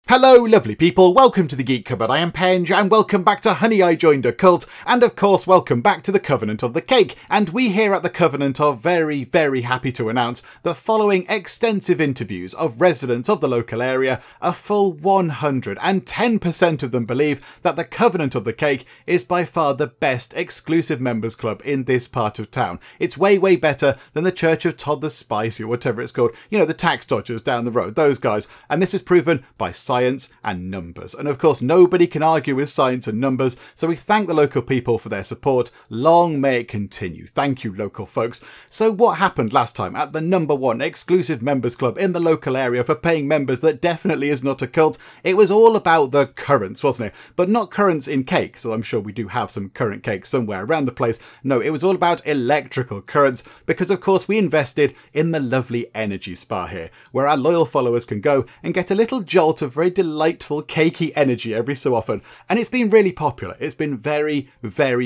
Hello lovely people, welcome to the Geek Cupboard. I am Penge and welcome back to Honey I Joined a Cult, and of course welcome back to the Covenant of the Cake. And we here at the Covenant are very happy to announce the following extensive interviews of residents of the local area. A full 110% of them believe that the Covenant of the Cake is by far the best exclusive members club in this part of town. It's way better than the Church of Todd the Spicy or whatever it's called. You know, the tax dodgers down the road, those guys. And this is proven by science and numbers. And of course, nobody can argue with science and numbers, so we thank the local people for their support. Long may it continue. Thank you, local folks. So what happened last time at the #1 exclusive members club in the local area for paying members that definitely is not a cult? It was all about the currents, wasn't it? But not currents in cake, so I'm sure we do have some current cake somewhere around the place. No, it was all about electrical currents, because of course we invested in the lovely energy spa here, where our loyal followers can go and get a little jolt of very delightful cakey energy every so often. And it's been really popular. It's been very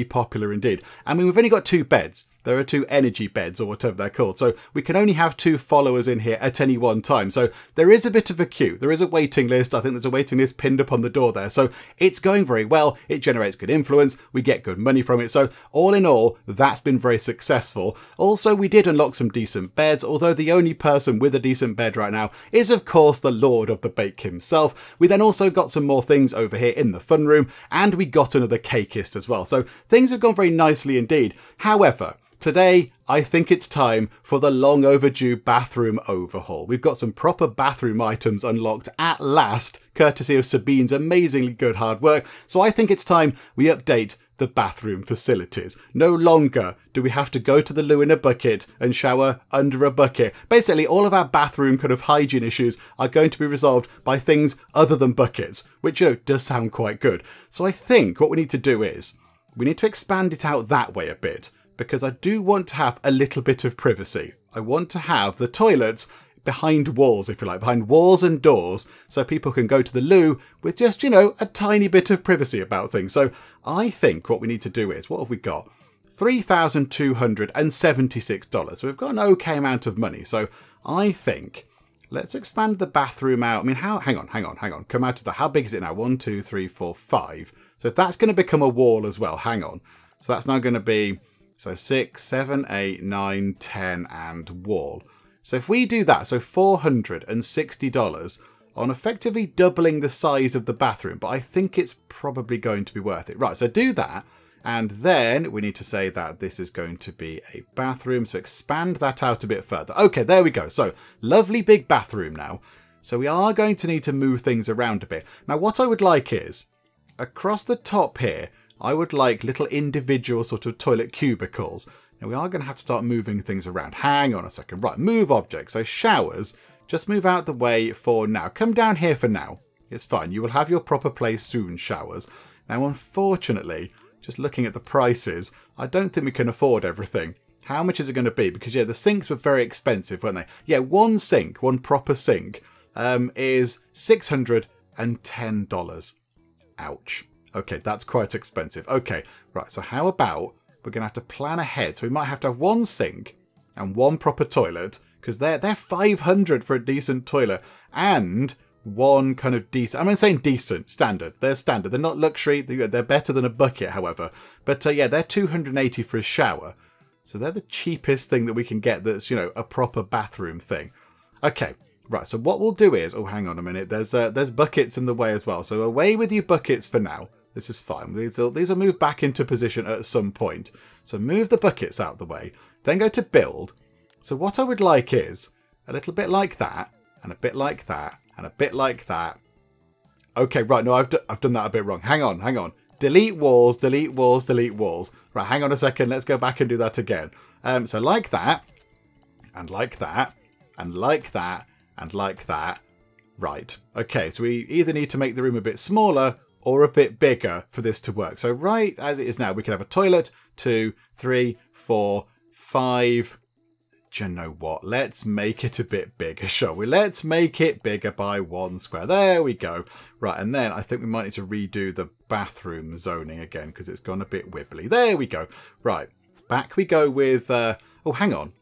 popular indeed. I mean, we've only got 2 beds. There are 2 energy beds or whatever they're called. So we can only have 2 followers in here at any one time. So there is a bit of a queue. There is a waiting list. I think there's a waiting list pinned up on the door there. So it's going very well. It generates good influence. We get good money from it. So all in all, that's been very successful. Also, we did unlock some decent beds, although the only person with a decent bed right now is, of course, the Lord of the Bake himself. We then also got some more things over here in the fun room, and we got another Cakeist as well. So things have gone very nicely indeed. However, today, I think it's time for the long overdue bathroom overhaul. We've got some proper bathroom items unlocked at last, courtesy of Sabine's amazingly good hard work. So I think it's time we update the bathroom facilities. No longer do we have to go to the loo in a bucket and shower under a bucket. Basically, all of our bathroom kind of hygiene issues are going to be resolved by things other than buckets, which, you know, does sound quite good. So I think what we need to do is we need to expand it out that way a bit, because I do want to have a little bit of privacy. I want to have the toilets behind walls, if you like, behind walls and doors, so people can go to the loo with just, you know, a tiny bit of privacy about things. So I think what we need to do is, what have we got? $3,276. So we've got an okay amount of money. So I think let's expand the bathroom out. I mean, hang on. Come out of the, how big is it now? 1, 2, 3, 4, 5. So if that's going to become a wall as well, hang on. So that's now going to be, so 6, 7, 8, 9, 10 and wall. So if we do that, so $460 on effectively doubling the size of the bathroom, but I think it's probably going to be worth it. Right, so do that. And then we need to say that this is going to be a bathroom. So expand that out a bit further. Okay, there we go. So lovely big bathroom now. So we are going to need to move things around a bit. Now, what I would like is across the top here, I would like little individual sort of toilet cubicles. Now we are going to have to start moving things around. Hang on a second. Right, move objects. So showers, just move out the way for now. Come down here for now. It's fine. You will have your proper place soon, showers. Now, unfortunately, just looking at the prices, I don't think we can afford everything. How much is it going to be? Because, yeah, the sinks were very expensive, weren't they? Yeah, one sink, one proper sink, is $610. Ouch. Okay, that's quite expensive. Okay, right, so how about we're going to have to plan ahead. So we might have to have one sink and one proper toilet, because they're $500 for a decent toilet, and one kind of decent, I'm saying decent, standard. They're standard. They're not luxury. They're better than a bucket, however. But yeah, they're $280 for a shower. So they're the cheapest thing that we can get that's, you know, a proper bathroom thing. Okay, right, so what we'll do is, oh, hang on a minute. There's buckets in the way as well. So away with you buckets for now. This is fine. These will move back into position at some point. So move the buckets out the way. Then go to build. So what I would like is a little bit like that, and a bit like that, and a bit like that. Okay, right, no, I've done that a bit wrong. Hang on. Delete walls, delete walls, delete walls. Right, hang on a second. Let's go back and do that again. So like that, and like that, and like that, and like that. Right, okay, so we either need to make the room a bit smaller or a bit bigger for this to work. So right as it is now, we can have a toilet, 2, 3, 4, 5. Do you know what? Let's make it a bit bigger, shall we? Let's make it bigger by 1 square. There we go. Right, and then I think we might need to redo the bathroom zoning again, because it's gone a bit wibbly. There we go. Right, back we go with... oh, hang on.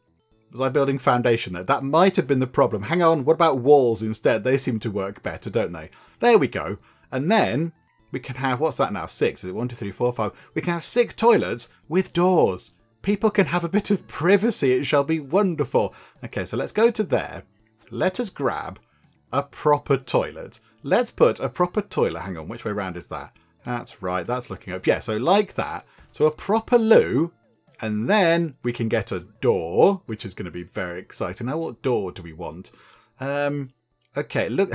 Was I building foundation there? That might have been the problem. Hang on, what about walls instead? They seem to work better, don't they? There we go. And then we can have, what's that now? 6. Is it 1, 2, 3, 4, 5? We can have 6 toilets with doors. People can have a bit of privacy. It shall be wonderful. Okay, so let's go to there. Let us grab a proper toilet. Let's put a proper toilet. Hang on, which way round is that? That's right, that's looking up. Yeah, so like that. So a proper loo. And then we can get a door, which is going to be very exciting. Now, what door do we want? Okay, look,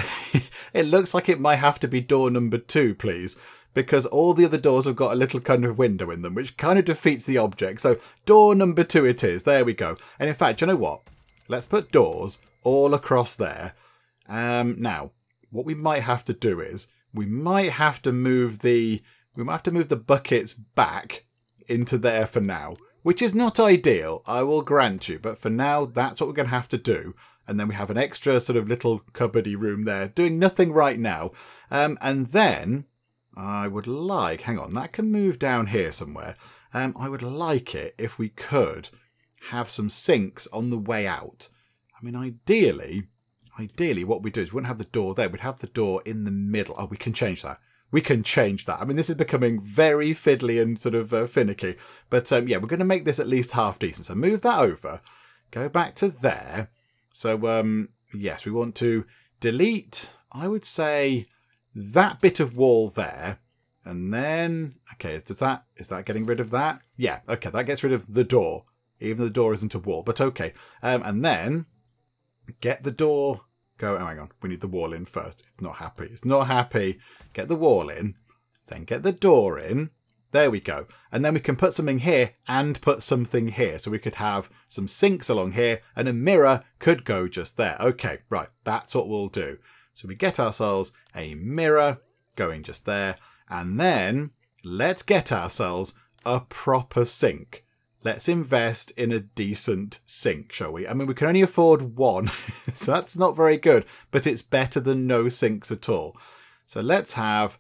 it looks like it might have to be door number 2, please. Because all the other doors have got a little kind of window in them, which kind of defeats the object. So door number 2 it is. There we go. And in fact, you know what? Let's put doors all across there. Now, what we might have to do is we might have to move the buckets back into there for now. Which is not ideal, I will grant you. But for now, that's what we're going to have to do. And then we have an extra sort of little cupboardy room there, doing nothing right now. And then I would like, hang on, that can move down here somewhere. I would like it if we could have some sinks on the way out. I mean, ideally, what we do is we wouldn't have the door there. We'd have the door in the middle. Oh, we can change that. We can change that. I mean, this is becoming very fiddly and sort of finicky. But yeah, we're going to make this at least half decent. So move that over. Go back to there. So yes, we want to delete, I would say, that bit of wall there. And then, okay, is that getting rid of that? Yeah, okay, that gets rid of the door. Even though the door isn't a wall, but okay. And then get the door. Go, oh, hang on, we need the wall in first. It's not happy. It's not happy. Get the wall in, then get the door in. There we go. And then we can put something here and put something here. So we could have some sinks along here and a mirror could go just there. Okay, right, that's what we'll do. So we get ourselves a mirror going just there. And then let's get ourselves a proper sink. Let's invest in a decent sink, shall we? I mean, we can only afford 1, so that's not very good, but it's better than no sinks at all. So let's have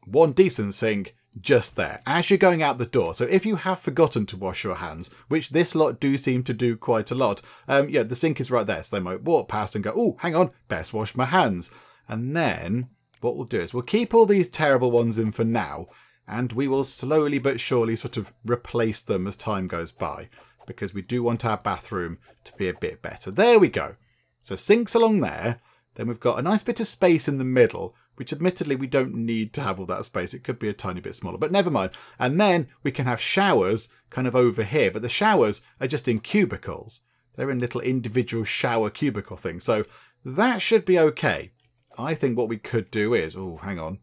1 decent sink just there, as you're going out the door. So if you have forgotten to wash your hands, which this lot do seem to do quite a lot, yeah, the sink is right there, so they might walk past and go, oh, hang on, best wash my hands. And then what we'll do is we'll keep all these terrible ones in for now, and we will slowly but surely sort of replace them as time goes by, because we do want our bathroom to be a bit better. There we go. So sinks along there. Then we've got a nice bit of space in the middle, which admittedly we don't need to have all that space. It could be a tiny bit smaller, but never mind. And then we can have showers kind of over here, but the showers are just in cubicles. They're in little individual shower cubicle things. So that should be okay. I think what we could do is, oh, hang on.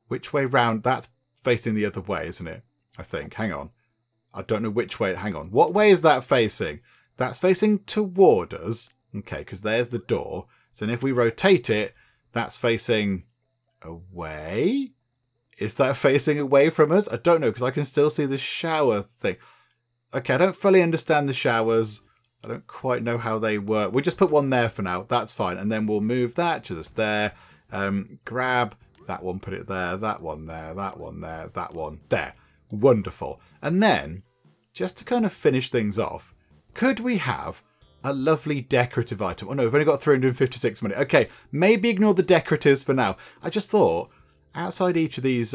Which way round? That's facing the other way, isn't it? I think. Hang on. I don't know which way. Hang on. What way is that facing? That's facing toward us. Okay, because there's the door. So if we rotate it, that's facing away. Is that facing away from us? I don't know, because I can still see the shower thing. Okay, I don't fully understand the showers. I don't quite know how they work. We'll just put 1 there for now. That's fine. And then we'll move that to just there. Grab that one, put it there. That one there. That one there. That one there. Wonderful. And then, just to kind of finish things off, could we have a lovely decorative item? Oh no, we've only got 356 money. Okay, maybe ignore the decoratives for now. I just thought, outside each of these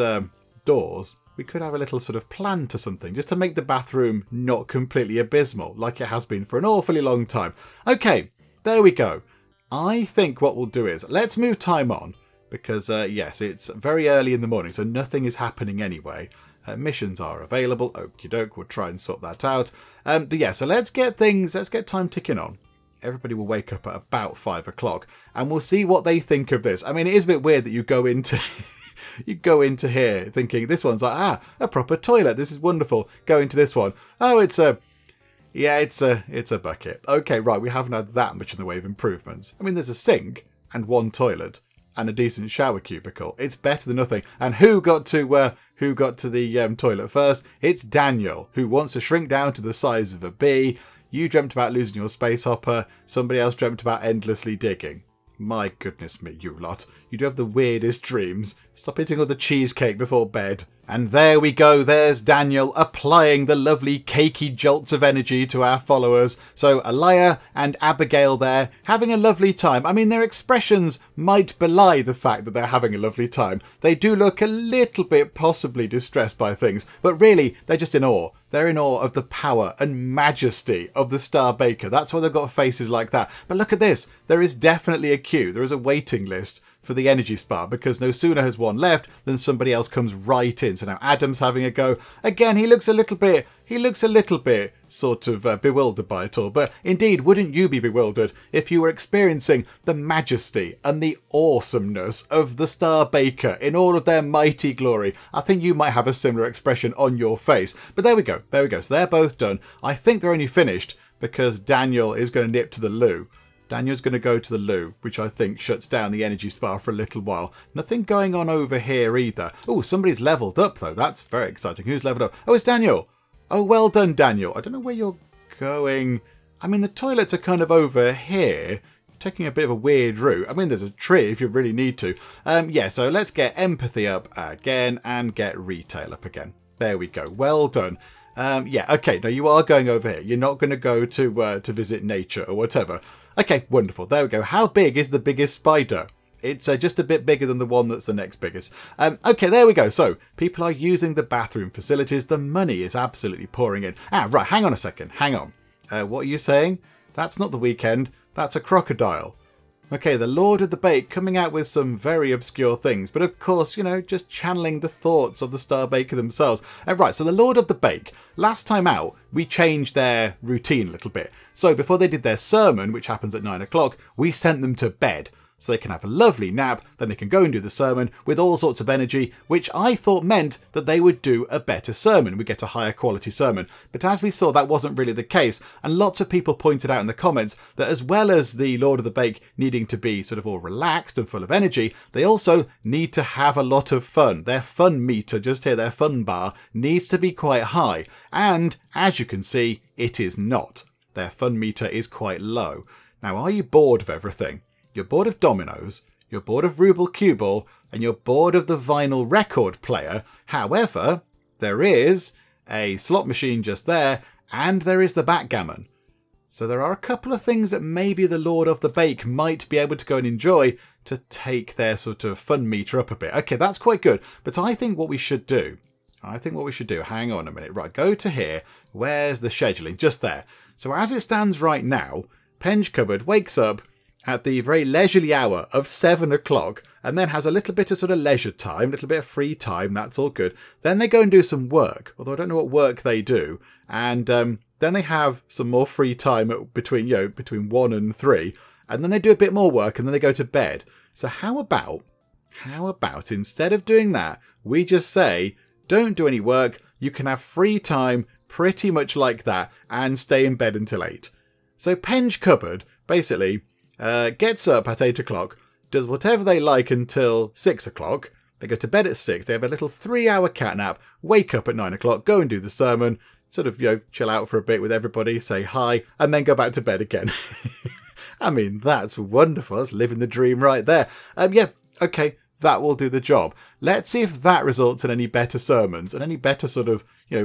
doors, we could have a little sort of plan to something, just to make the bathroom not completely abysmal, like it has been for an awfully long time. Okay, there we go. I think what we'll do is, let's move time on, because yes, it's very early in the morning, so nothing is happening anyway. Missions are available. Okie doke, we'll try and sort that out. But yeah, so let's get time ticking on. Everybody will wake up at about 5 o'clock, and we'll see what they think of this. I mean, it is a bit weird that you go into you go into here thinking this one's like, a proper toilet. This is wonderful. Go into this one. Oh, it's a bucket. Okay, right. We haven't had that much in the way of improvements. I mean, there's a sink and 1 toilet and a decent shower cubicle. It's better than nothing. And who got to the toilet first? It's Daniel, who wants to shrink down to the size of a bee. You dreamt about losing your space hopper. Somebody else dreamt about endlessly digging. My goodness me, you lot. You do have the weirdest dreams. Stop eating all the cheesecake before bed. And there we go, there's Daniel applying the lovely cakey jolts of energy to our followers. So Alaya and Abigail there having a lovely time. I mean, their expressions might belie the fact that they're having a lovely time. They do look a little bit possibly distressed by things, but really they're just in awe. They're in awe of the power and majesty of the Star Baker. That's why they've got faces like that. But look at this, there is definitely a queue. There is a waiting list for the energy spa, because no sooner has one left than somebody else comes right in. So now Adam's having a go. Again, he looks a little bit sort of bewildered by it all. But indeed, wouldn't you be bewildered if you were experiencing the majesty and the awesomeness of the Star Baker in all of their mighty glory? I think you might have a similar expression on your face. But there we go. There we go. So they're both done. I think they're only finished because Daniel is going to nip to the loo. Daniel's going to go to the loo, which I think shuts down the energy spa for a little while. Nothing going on over here either. Oh, somebody's leveled up though. That's very exciting. Who's leveled up? Oh, it's Daniel. Oh, well done, Daniel. I don't know where you're going. I mean, the toilets are kind of over here. Taking a bit of a weird route. I mean, there's a tree if you really need to. Yeah, so let's get empathy up again and get retail up again. There we go. Well done. Yeah, okay. No, you are going over here. You're not going to go to visit nature or whatever. Okay, wonderful. There we go. How big is the biggest spider? It's just a bit bigger than the one that's the next biggest. Okay, there we go. So, people are using the bathroom facilities. The money is absolutely pouring in. Ah, right. Hang on a second. Hang on. What are you saying? That's not the weekend. That's a crocodile. Okay, the Lord of the Bake coming out with some very obscure things. But of course, you know, just channeling the thoughts of the Star Baker themselves. Right, so the Lord of the Bake. Last time out, we changed their routine a little bit. So before they did their sermon, which happens at 9 o'clock, we sent them to bed. So they can have a lovely nap, then they can go and do the sermon with all sorts of energy, which I thought meant that they would do a better sermon. We get a higher quality sermon. But as we saw, that wasn't really the case. And lots of people pointed out in the comments that as well as the Lord of the Bake needing to be sort of all relaxed and full of energy, they also need to have a lot of fun. Their fun meter, just here, their fun bar, needs to be quite high. And as you can see, it is not. Their fun meter is quite low. Now, are you bored of everything? You're bored of dominoes, you're bored of ruble cue ball, and you're bored of the vinyl record player. However, there is a slot machine just there, and there is the backgammon. So there are a couple of things that maybe the Lord of the Bake might be able to go and enjoy to take their sort of fun meter up a bit. Okay, that's quite good. But I think what we should do, hang on a minute. Right, go to here. Where's the scheduling? Just there. So as it stands right now, Penge Cupboard wakes up at the very leisurely hour of 7 o'clock and then has a little bit of sort of leisure time, a little bit of free time. That's all good. Then they go and do some work, although I don't know what work they do. And then they have some more free time between 1 and 3. And then they do a bit more work and then they go to bed. So how about instead of doing that, we just say, don't do any work. You can have free time pretty much like that and stay in bed until 8. So Penge Cupboard basically gets up at 8 o'clock, does whatever they like until 6 o'clock. They go to bed at 6. They have a little 3-hour cat nap, wake up at 9 o'clock, go and do the sermon, sort of, chill out for a bit with everybody, say hi, and then go back to bed again. I mean, that's wonderful. That's living the dream right there. Yeah, okay, that will do the job. Let's see if that results in any better sermons and any better sort of,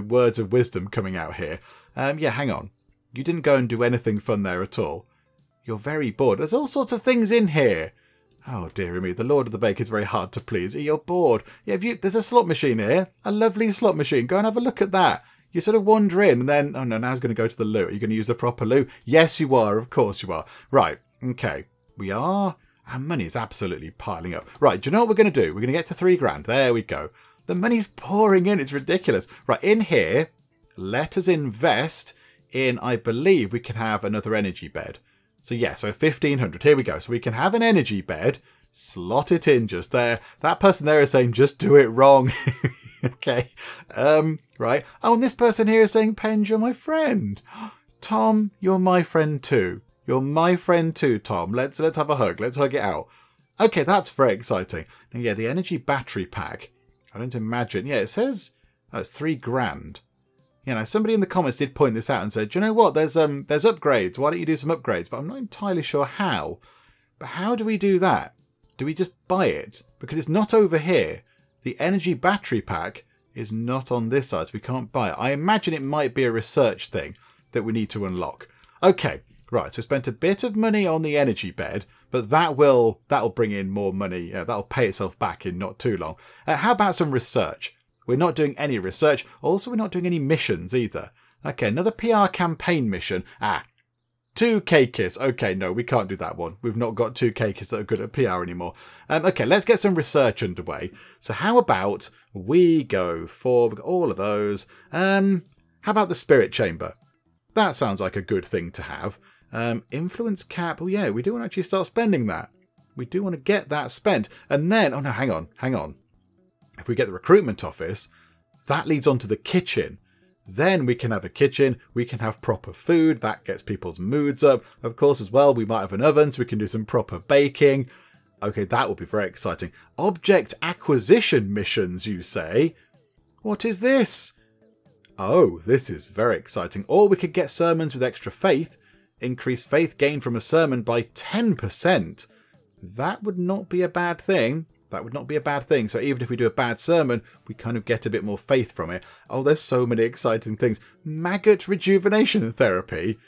words of wisdom coming out here. Yeah, hang on. You didn't go and do anything fun there at all. You're very bored. There's all sorts of things in here. Oh, dearie me. The Lord of the Bake is very hard to please. You're bored. Yeah, there's a slot machine here. A lovely slot machine. Go and have a look at that. You sort of wander in and then, oh no, now I was going to go to the loo. Are you going to use the proper loo? Yes, you are. Of course you are. Right. Okay. We are. Our money is absolutely piling up. Right. Do you know what we're going to do? We're going to get to £3,000. There we go. The money's pouring in. It's ridiculous. Right. In here, let us invest in, I believe we can have another energy bed. So yeah, so 1,500. Here we go. So we can have an energy bed, slot it in just there. That person there is saying, just do it wrong. Okay. Right. Oh, and this person here is saying, Penge, you're my friend. Tom, you're my friend too. You're my friend too, Tom. Let's have a hug. Let's hug it out. Okay, that's very exciting. And yeah, the energy battery pack. I don't imagine. Yeah, it says it's £3,000. Now, somebody in the comments did point this out and said, do you know what? There's upgrades. Why don't you do some upgrades? But I'm not entirely sure how. But how do we do that? Do we just buy it? Because it's not over here. The energy battery pack is not on this side, so we can't buy it. I imagine it might be a research thing that we need to unlock. Okay, right, so we spent a bit of money on the energy bed, but that'll bring in more money. That'll pay itself back in not too long. How about some research? We're not doing any research. Also, we're not doing any missions either. Okay, another PR campaign mission. 2 Cakeists. Okay, no, we can't do that one. We've not got 2 Cakeists that are good at PR anymore. Okay, let's get some research underway. So how about we go for all of those? How about the spirit chamber? That sounds like a good thing to have. Influence cap. Oh yeah, we do want to actually start spending that. We do want to get that spent. And then, oh no, hang on. If we get the recruitment office, that leads on to the kitchen. Then we can have a kitchen, we can have proper food, that gets people's moods up. Of course, as well, we might have an oven, so we can do some proper baking. Okay, that will be very exciting. Object acquisition missions, you say? What is this? Oh, this is very exciting. Or we could get sermons with extra faith. Increase faith gained from a sermon by 10%. That would not be a bad thing. That would not be a bad thing. So even if we do a bad sermon, we kind of get a bit more faith from it. Oh, there's so many exciting things. Maggot rejuvenation therapy.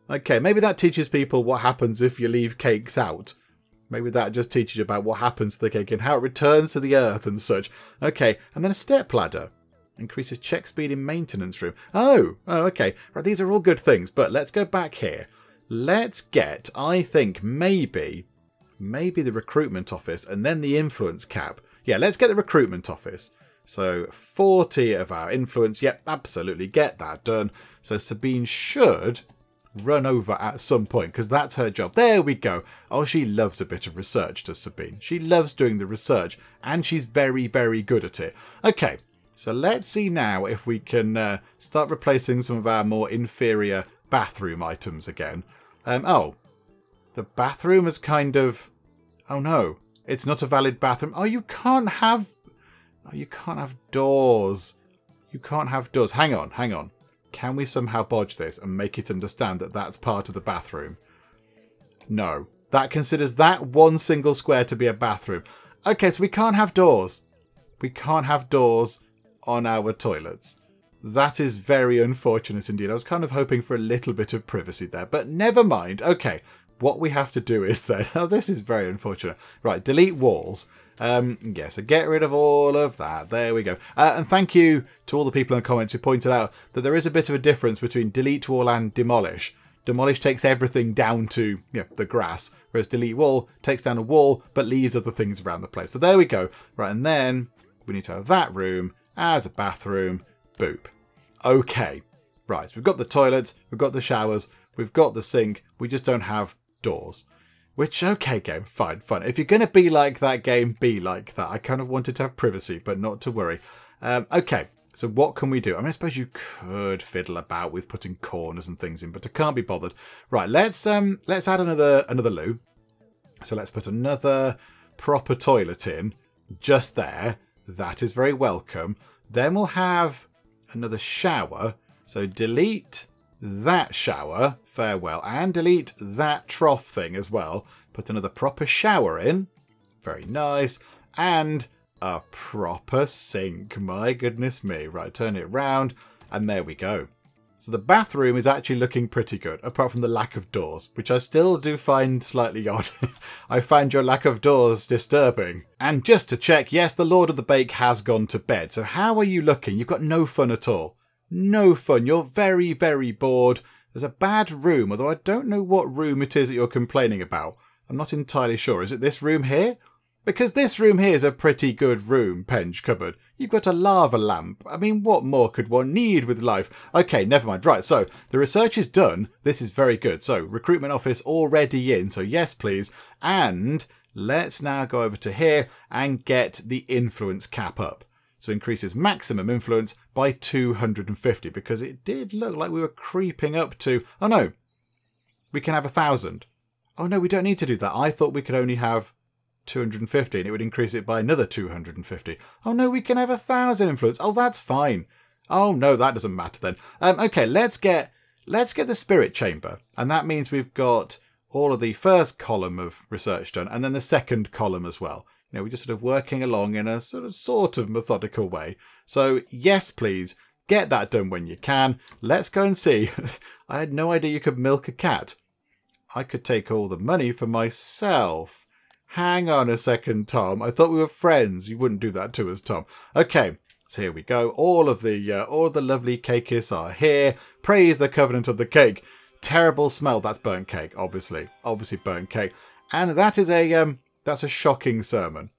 Okay, maybe that teaches people what happens if you leave cakes out. Maybe that just teaches you about what happens to the cake and how it returns to the earth and such. Okay, and then a step ladder. Increases check speed in maintenance room. Oh, okay. Right, these are all good things, but let's go back here. Let's get, I think, maybe the recruitment office and then the influence cap. Yeah, let's get the recruitment office. So 40 of our influence. Yep, absolutely. Get that done. So Sabine should run over at some point because that's her job. There we go. Oh, she loves a bit of research, does Sabine? She loves doing the research and she's very, very good at it. Okay, so let's see now if we can start replacing some of our more inferior bathroom items again. Oh, the bathroom is kind of... Oh no, it's not a valid bathroom. Oh, you can't have doors. You can't have doors. Hang on. Can we somehow bodge this and make it understand that that's part of the bathroom? No, that considers that one single square to be a bathroom. Okay, so we can't have doors. We can't have doors on our toilets. That is very unfortunate indeed. I was kind of hoping for a little bit of privacy there, but never mind. Okay, what we have to do is then... Oh, this is very unfortunate. Right, delete walls. Yeah, so get rid of all of that. There we go. And thank you to all the people in the comments who pointed out that there is a bit of a difference between delete wall and demolish. Demolish takes everything down to the grass, whereas delete wall takes down a wall but leaves other things around the place. So there we go. Right, and then we need to have that room as a bathroom. Boop. Okay. Right, so we've got the toilets, we've got the showers, we've got the sink, we just don't have doors. Which, okay, game, fine. If you're going to be like that game, be like that. I kind of wanted to have privacy, but not to worry. Okay, so what can we do? I mean, I suppose you could fiddle about with putting corners and things in, but I can't be bothered. Right, let's add another loo. So let's put another proper toilet in, just there. That is very welcome. Then we'll have another shower. So delete that shower, farewell, and delete that trough thing as well. Put another proper shower in, very nice, and a proper sink. My goodness me. Right, turn it around, and there we go. So the bathroom is actually looking pretty good, apart from the lack of doors, which I still do find slightly odd. I find your lack of doors disturbing. And just to check, yes, the Lord of the Bake has gone to bed. So how are you looking? You've got no fun at all. No fun. You're very, very bored. There's a bad room, although I don't know what room it is that you're complaining about. I'm not entirely sure. Is it this room here? Because this room here is a pretty good room, Penge Cupboard. You've got a lava lamp. I mean, what more could one need with life? Okay, never mind. Right, so the research is done. This is very good. So, recruitment office already in. So, yes, please. And let's now go over to here and get the influence cap up. So, increases maximum influence by 250 because it did look like we were creeping up to... Oh, no. We can have 1,000. Oh, no, we don't need to do that. I thought we could only have 250 and it would increase it by another 250. Oh no, we can have 1,000 influence. Oh, that's fine. Oh no, that doesn't matter then. Okay, let's get the spirit chamber, and that means we've got all of the first column of research done and then the second column as well. You know, we're just sort of working along in a sort of methodical way. So yes, please, get that done when you can. Let's go and see. I had no idea you could milk a cat. I could take all the money for myself. Hang on a second, Tom. I thought we were friends. You wouldn't do that to us, Tom. Okay, so here we go. All the lovely Cakeists are here. Praise the covenant of the cake. Terrible smell. That's burnt cake, obviously. Obviously burnt cake. And that is that's a shocking sermon.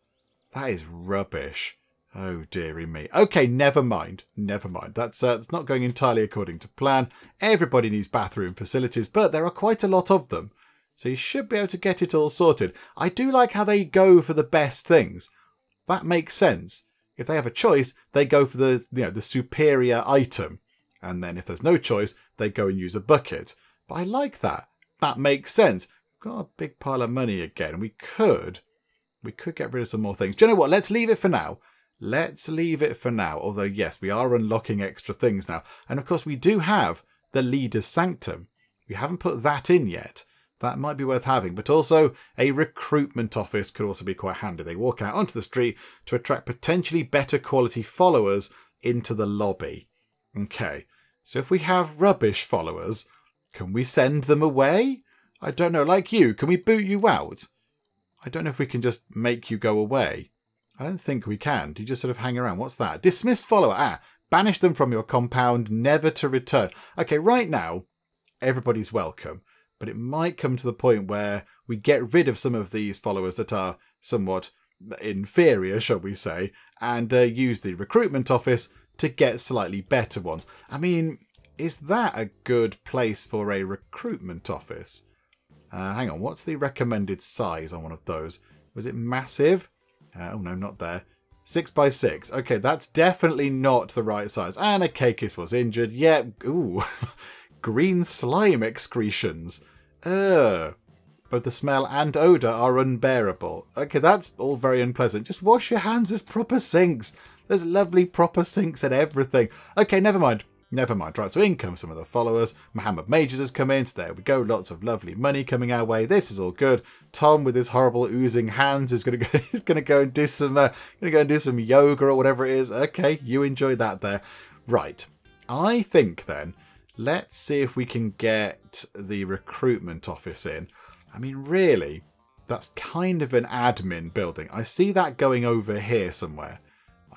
That is rubbish. Oh, dearie me. Okay, never mind. Never mind. That's not going entirely according to plan. Everybody needs bathroom facilities, but there are quite a lot of them. So you should be able to get it all sorted. I do like how they go for the best things. That makes sense. If they have a choice, they go for the superior item. And then if there's no choice, they go and use a bucket. But I like that. That makes sense. We've got a big pile of money again. We could get rid of some more things. Do you know what? Let's leave it for now. Let's leave it for now. Although, yes, we are unlocking extra things now. And, of course, we do have the Leader's Sanctum. We haven't put that in yet. That might be worth having. But also, a recruitment office could also be quite handy. They walk out onto the street to attract potentially better quality followers into the lobby. Okay. So if we have rubbish followers, can we send them away? I don't know. Like you, can we boot you out? I don't know if we can just make you go away. I don't think we can. Do you just sort of hang around? What's that? Dismissed follower. Ah, banish them from your compound, never to return. Okay, right now, everybody's welcome. But it might come to the point where we get rid of some of these followers that are somewhat inferior, shall we say, and use the recruitment office to get slightly better ones. I mean, is that a good place for a recruitment office? Hang on, what's the recommended size on one of those? Was it massive? Oh no, not there. 6 by 6. Okay, that's definitely not the right size. And a Cakeist was injured. Yeah, ooh. Green slime excretions. Both the smell and odour are unbearable. Okay, that's all very unpleasant. Just wash your hands. There's proper sinks. There's lovely proper sinks and everything. Okay, never mind. Never mind. Right, so in come some of the followers. Muhammad Majors has come in. So there we go. Lots of lovely money coming our way. This is all good. Tom with his horrible oozing hands is going to go and do some yoga or whatever it is. Okay, you enjoy that there. Right. I think then let's see if we can get the recruitment office in. I mean, really, that's kind of an admin building. I see that going over here somewhere.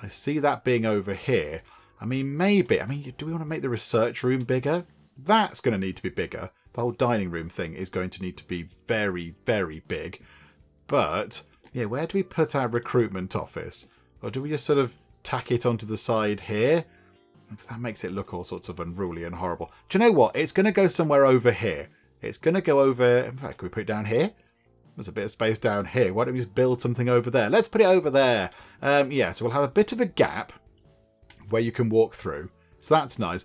I see that being over here. I mean, maybe. I mean, do we want to make the research room bigger? That's going to need to be bigger. The whole dining room thing is going to need to be very, very big. But, yeah, where do we put our recruitment office? Or do we just sort of tack it onto the side here? Because that makes it look all sorts of unruly and horrible. Do you know what? It's going to go somewhere over here. It's going to go over... In fact, can we put it down here? There's a bit of space down here. Why don't we just build something over there? Let's put it over there. Yeah, so we'll have a bit of a gap where you can walk through. So that's nice.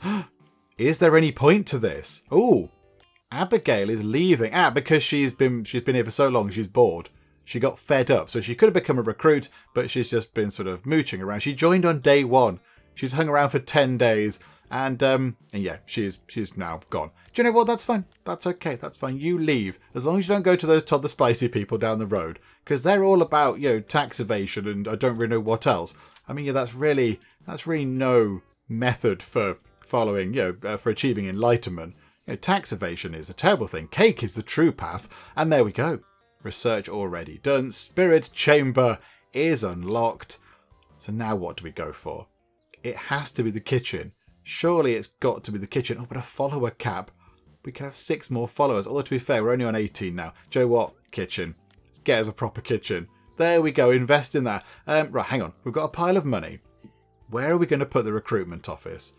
Is there any point to this? Oh, Abigail is leaving. Because she's been here for so long, she's bored. She got fed up. So she could have become a recruit, but she's just been sort of mooching around. She joined on day 1. She's hung around for 10 days. And yeah, she's now gone. Do you know what? That's fine. That's okay. That's fine. You leave. As long as you don't go to those Todd the Spicy people down the road. Because they're all about, tax evasion and I don't really know what else. I mean, yeah, that's really no method for following, for achieving enlightenment. Tax evasion is a terrible thing. Cake is the true path. And there we go. Research already done. Spirit chamber is unlocked. So now what do we go for? It has to be the kitchen. Surely it's got to be the kitchen. Oh, but a follower cap. We can have 6 more followers. Although, to be fair, we're only on 18 now. Do you know what? Kitchen. Let's get us a proper kitchen. There we go. Invest in that. Right, hang on. We've got a pile of money. Where are we going to put the recruitment office?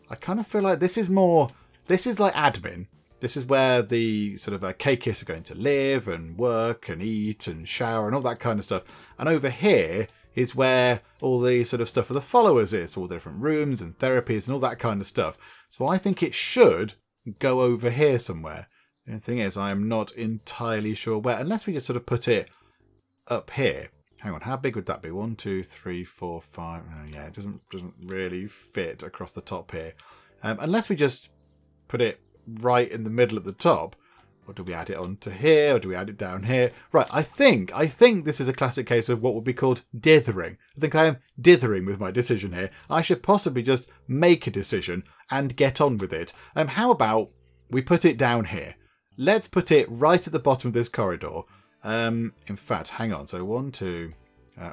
I kind of feel like this is like admin. This is where the sort of Cakeists are going to live and work and eat and shower and all that kind of stuff. And over here is where all the sort of stuff for the followers is. All the different rooms and therapies and all that kind of stuff. So I think it should go over here somewhere. The thing is, I am not entirely sure where. Unless we just sort of put it up here. Hang on, how big would that be? 1, 2, 3, 4, 5. Oh, yeah, it doesn't really fit across the top here. Unless we just put it right in the middle at the top. Or do we add it onto here? Or do we add it down here? Right, I think this is a classic case of what would be called dithering. I think I am dithering with my decision here. I should possibly just make a decision and get on with it. How about we put it down here? Let's put it right at the bottom of this corridor. In fact, hang on. So 1, 2...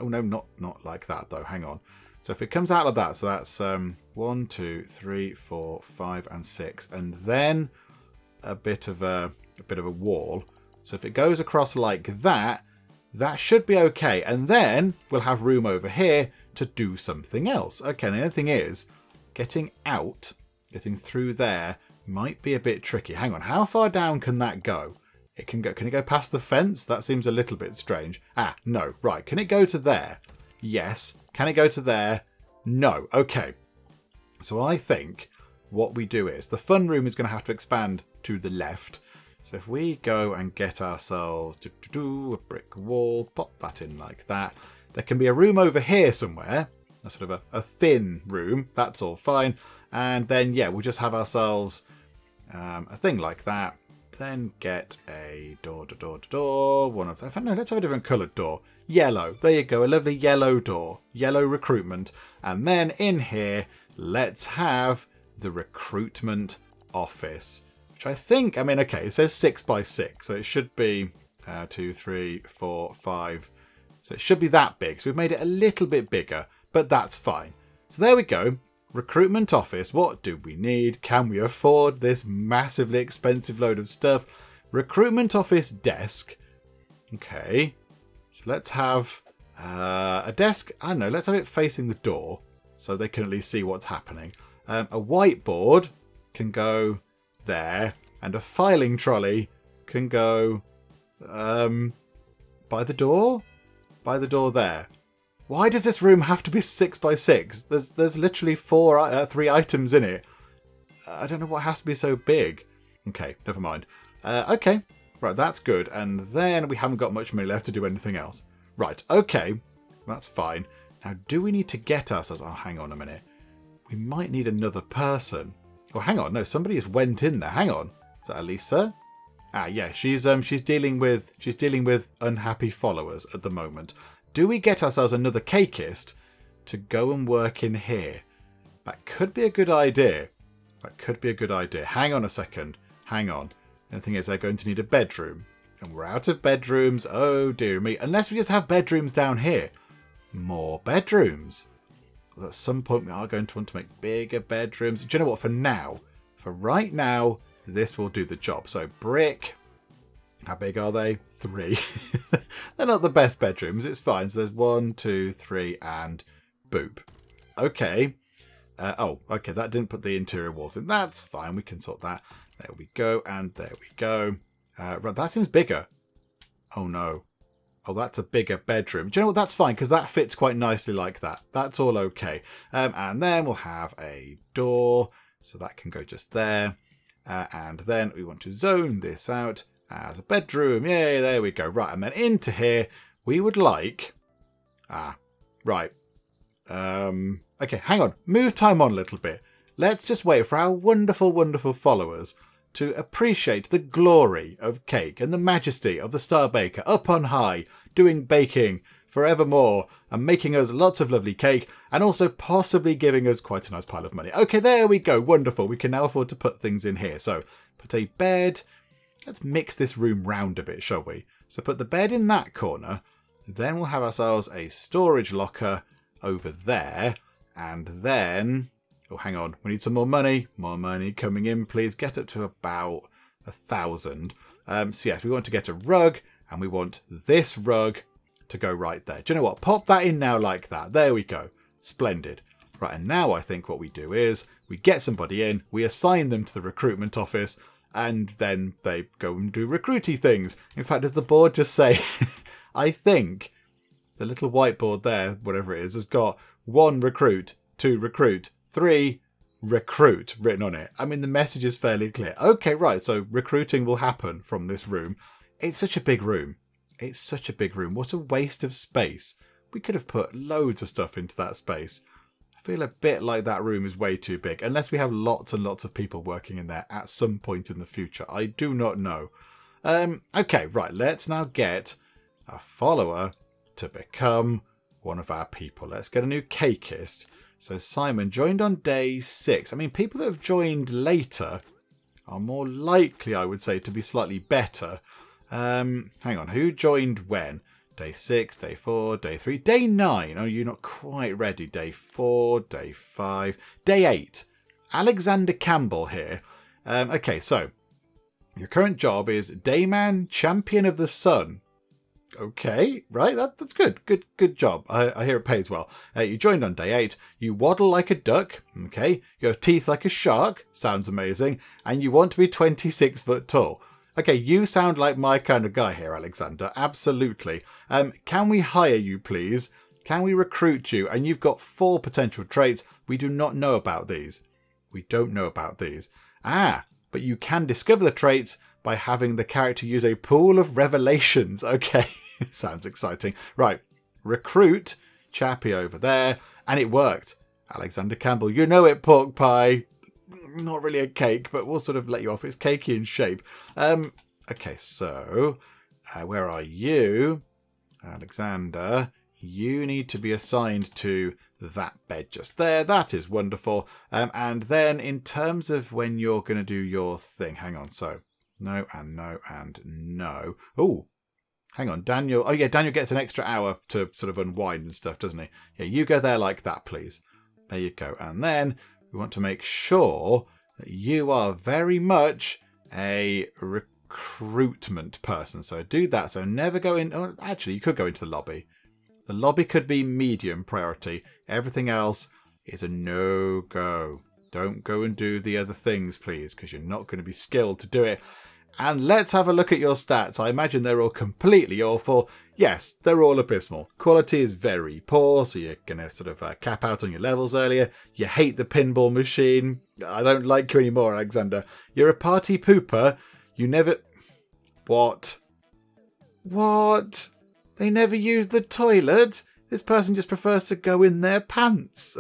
oh, no, not like that, though. Hang on. So if it comes out like that, so that's 1, 2, 3, 4, 5, and 6. And then a bit of a wall. So if it goes across like that, that should be okay. And then we'll have room over here to do something else. Okay, and the other thing is, getting out, getting through there might be a bit tricky. Hang on, how far down can that go? Can it go past the fence? That seems a little bit strange. Ah, no. Right, can it go to there? Yes. Can it go to there? No. Okay. So I think what we do is, the fun room is going to have to expand to the left. So if we go and get ourselves a brick wall, pop that in like that. There can be a room over here somewhere. A sort of a thin room. That's all fine. And then, yeah, we'll just have ourselves a thing like that. Then get a door. One of them. No, let's have a different coloured door. Yellow. There you go. A lovely yellow door. Yellow recruitment. And then in here, let's have the recruitment office. Which I think, I mean, okay, it says 6 by 6. So it should be 2, 3, 4, 5. So it should be that big. So we've made it a little bit bigger. But that's fine. So there we go. Recruitment office. What do we need? Can we afford this massively expensive load of stuff? Recruitment office desk. Okay. So let's have a desk. I don't know. Let's have it facing the door so they can at least see what's happening. A whiteboard can go there. And a filing trolley can go by the door? By the door there. Why does this room have to be 6 by 6? There's literally 3 items in it. I don't know what has to be so big. Okay, never mind. Okay, right, that's good. And then we haven't got much money left to do anything else. Right, okay, that's fine. Now, do we need to get ourselves... Oh, hang on a minute. We might need another person. Oh, hang on. No, somebody just went in there. Hang on. Is that Elisa? Ah, yeah, she's dealing with unhappy followers at the moment. Do we get ourselves another cakeist to go and work in here? That could be a good idea. That could be a good idea. Hang on a second. Hang on. The thing is, they're going to need a bedroom. And we're out of bedrooms. Oh, dear me. Unless we just have bedrooms down here. More bedrooms. Well, at some point, we are going to want to make bigger bedrooms. Do you know what? For now, for right now, this will do the job. So, brick... How big are they? 3. They're not the best bedrooms. It's fine. So there's 1, 2, 3, and boop. Okay. Oh, okay. That didn't put the interior walls in. That's fine. We can sort that. There we go. And there we go. Right, that seems bigger. Oh, no. Oh, that's a bigger bedroom. Do you know what? That's fine because that fits quite nicely like that. That's all okay. And then we'll have a door. So that can go just there. And then we want to zone this out as a bedroom. Yay, there we go. Right, and then into here, we would like... right. Okay, hang on. Move time on a little bit. Let's just wait for our wonderful, wonderful followers to appreciate the glory of cake and the majesty of the Star Baker up on high, doing baking forevermore and making us lots of lovely cake and also possibly giving us quite a nice pile of money. Okay, there we go. Wonderful. We can now afford to put things in here. So, put a bed... Let's mix this room round a bit, shall we? So put the bed in that corner. Then we'll have ourselves a storage locker over there. And then... Oh, hang on. We need some more money. More money coming in, please. Get up to about 1,000. So yes, we want to get a rug. And we want this rug to go right there. Do you know what? Pop that in now like that. There we go. Splendid. Right, and now I think what we do is we get somebody in. We assign them to the recruitment office. And then they go and do recruity things. In fact, does the board just say, I think the little whiteboard there, whatever it is, has got 1 recruit, 2 recruit, 3 recruit written on it. I mean, the message is fairly clear. Okay, right. So recruiting will happen from this room. It's such a big room. It's such a big room. What a waste of space. We could have put loads of stuff into that space. I feel a bit like that room is way too big, unless we have lots and lots of people working in there at some point in the future. I do not know. Okay, right. Let's now get a follower to become one of our people. Let's get a new Cakeist. So Simon joined on day 6. I mean, people that have joined later are more likely, I would say, to be slightly better. Hang on. Who joined when? Day 6, day 4, day 3, day 9. Oh, you're not quite ready. Day 4, day 5, day 8. Alexander Campbell here. Okay, so your current job is Dayman, Champion of the Sun. Okay, right, that's good. Good job. I hear it pays well. You joined on day 8. You waddle like a duck. Okay, you have teeth like a shark. Sounds amazing. And you want to be 26 foot tall. Okay, you sound like my kind of guy here, Alexander. Absolutely. Can we hire you, please? Can we recruit you? And you've got 4 potential traits. We do not know about these. We don't know about these. But you can discover the traits by having the character use a pool of revelations. Okay, sounds exciting. Right, recruit Chappie over there. And it worked. Alexander Campbell, you know it, pork pie. Not really a cake, but we'll sort of let you off. It's cakey in shape. Okay, so where are you? Alexander, you need to be assigned to that bed just there. That is wonderful. And then in terms of when you're going to do your thing, hang on. So no and no and no. Oh, hang on. Daniel. Oh, yeah, Daniel gets an extra hour to sort of unwind and stuff, doesn't he? Yeah, you go there like that, please. There you go. And then we want to make sure that you are very much a recruitment person. So do that. So never go in. Oh, actually, you could go into the lobby. The lobby could be medium priority. Everything else is a no-go. Don't go and do the other things, please, because you're not going to be skilled to do it. And let's have a look at your stats. I imagine they're all completely awful. Yes, they're all abysmal. Quality is very poor, so you're going to sort of cap out on your levels earlier. You hate the pinball machine. I don't like you anymore, Alexander. You're a party pooper. You never... What? What? They never use the toilet? This person just prefers to go in their pants.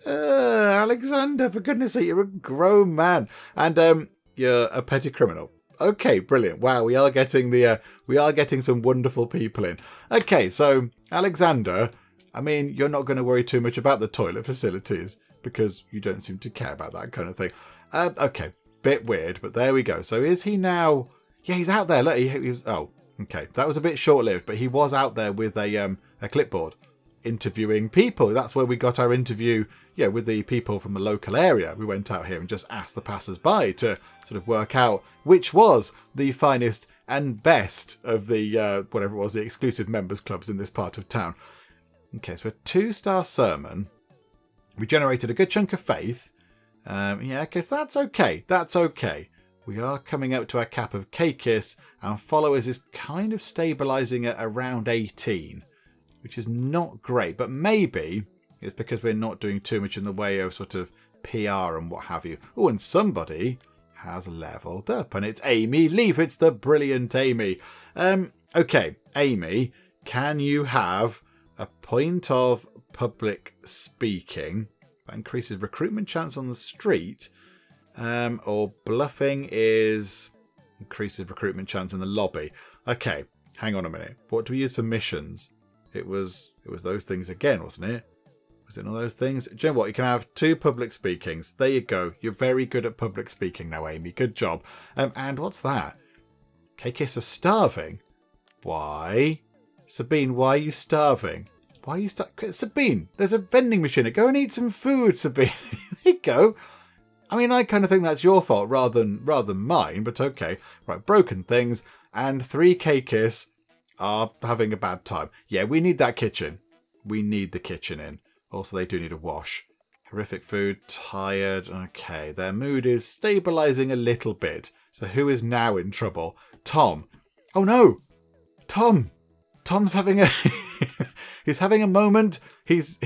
Alexander, for goodness sake, you're a grown man. And you're a petty criminal. Okay, brilliant. Wow, we are getting some wonderful people in. Okay, so Alexander, I mean, you're not going to worry too much about the toilet facilities because you don't seem to care about that kind of thing. Okay, bit weird, but there we go. So is he now? Yeah, he's out there. Look, he was. Oh, okay, that was a bit short-lived, but he was out there with a clipboard, interviewing people. That's where we got our interview. Yeah, with the people from the local area. We went out here and just asked the passers-by to sort of work out which was the finest and best of the, whatever it was, the exclusive members clubs in this part of town. Okay, so a 2-star sermon. We generated a good chunk of faith. Yeah, okay, so that's okay. That's okay. We are coming up to our cap of Cakeists, and followers is kind of stabilising at around 18, which is not great, but maybe it's because we're not doing too much in the way of sort of PR and what have you. Oh, and somebody has leveled up, and it's Amy Leaf. It's the brilliant Amy. Okay, Amy, can you have a point of public speaking? That increases recruitment chance on the street. Or bluffing is increases recruitment chance in the lobby. Okay, hang on a minute. What do we use for missions? It was those things again, wasn't it? Was it all those things? Do you know what? You can have 2 public speakings. There you go. You're very good at public speaking now, Amy. Good job. And what's that? Cakeists are starving. Why? Sabine, why are you starving? Why are you Sabine, there's a vending machine. Go and eat some food, Sabine. There you go. I mean, I kind of think that's your fault rather than mine, but okay. Right, broken things. And 3 Cakeists are having a bad time. Yeah, we need that kitchen. We need the kitchen in. Also, they do need a wash. Horrific food, tired. Okay, their mood is stabilising a little bit. So who is now in trouble? Tom. Oh no! Tom! Tom's having a... he's having a moment. He's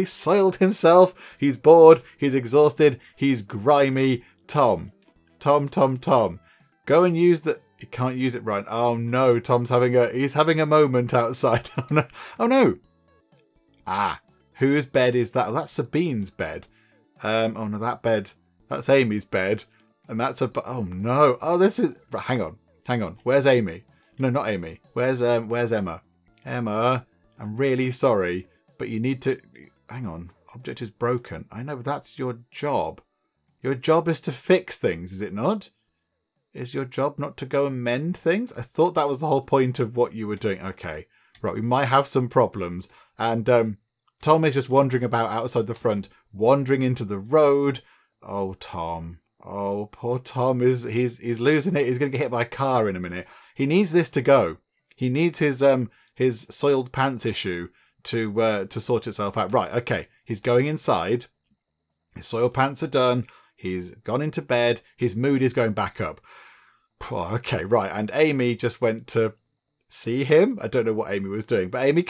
soiled himself. He's bored. He's exhausted. He's grimy. Tom. Go and use the... He can't use it right. Oh no, he's having a moment outside. Oh no. Oh no. Ah, whose bed is that? Oh, that's Sabine's bed. Oh no, that's Amy's bed. And that's a... Oh, no. Oh, this is... Hang on. Hang on. Where's Amy? No, not Amy. Where's Emma? Emma, I'm really sorry, but you need to... Hang on. Object is broken. I know, but that's your job. Your job is to fix things, is it not? Is your job not to go and mend things? I thought that was the whole point of what you were doing. Okay. Right, we might have some problems. And Tom is just wandering about outside the front, wandering into the road. Oh, Tom. Oh, poor Tom. He's losing it. He's going to get hit by a car in a minute. He needs this to go. He needs his soiled pants issue to sort itself out. Right, okay. He's going inside. His soiled pants are done. He's gone into bed. His mood is going back up. Oh, okay, right. And Amy just went to see him. I don't know what Amy was doing, but Amy...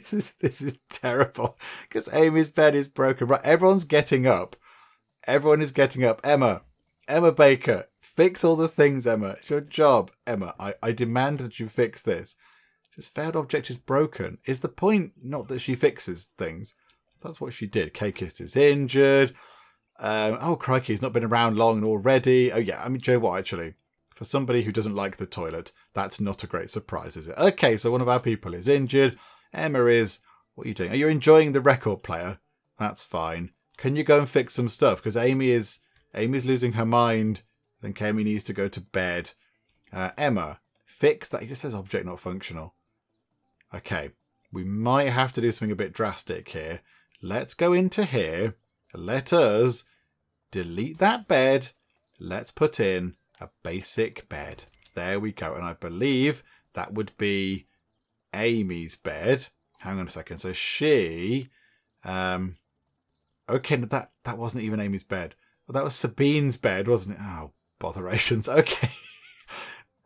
this is terrible because Amy's bed is broken. Right, everyone's getting up. Everyone is getting up. Emma Baker, fix all the things, Emma. It's your job, Emma. I demand that you fix this. This failed object is broken. Is the point not that she fixes things? That's what she did. Cakeists is injured. Oh, crikey, he's not been around long already. Oh, yeah, I mean, do you know what, actually? For somebody who doesn't like the toilet, that's not a great surprise, is it? Okay, so one of our people is injured. Emma is... What are you doing? Are you enjoying the record player? That's fine. Can you go and fix some stuff? Because Amy's losing her mind. I think Amy needs to go to bed. Emma, fix that. It just says object not functional. Okay, we might have to do something a bit drastic here. Let's go into here. Let us delete that bed. Let's put in a basic bed. There we go. And I believe that would be Amy's bed. Hang on a second. So she... okay, that wasn't even Amy's bed. Well, that was Sabine's bed, wasn't it? Oh, botherations. Okay.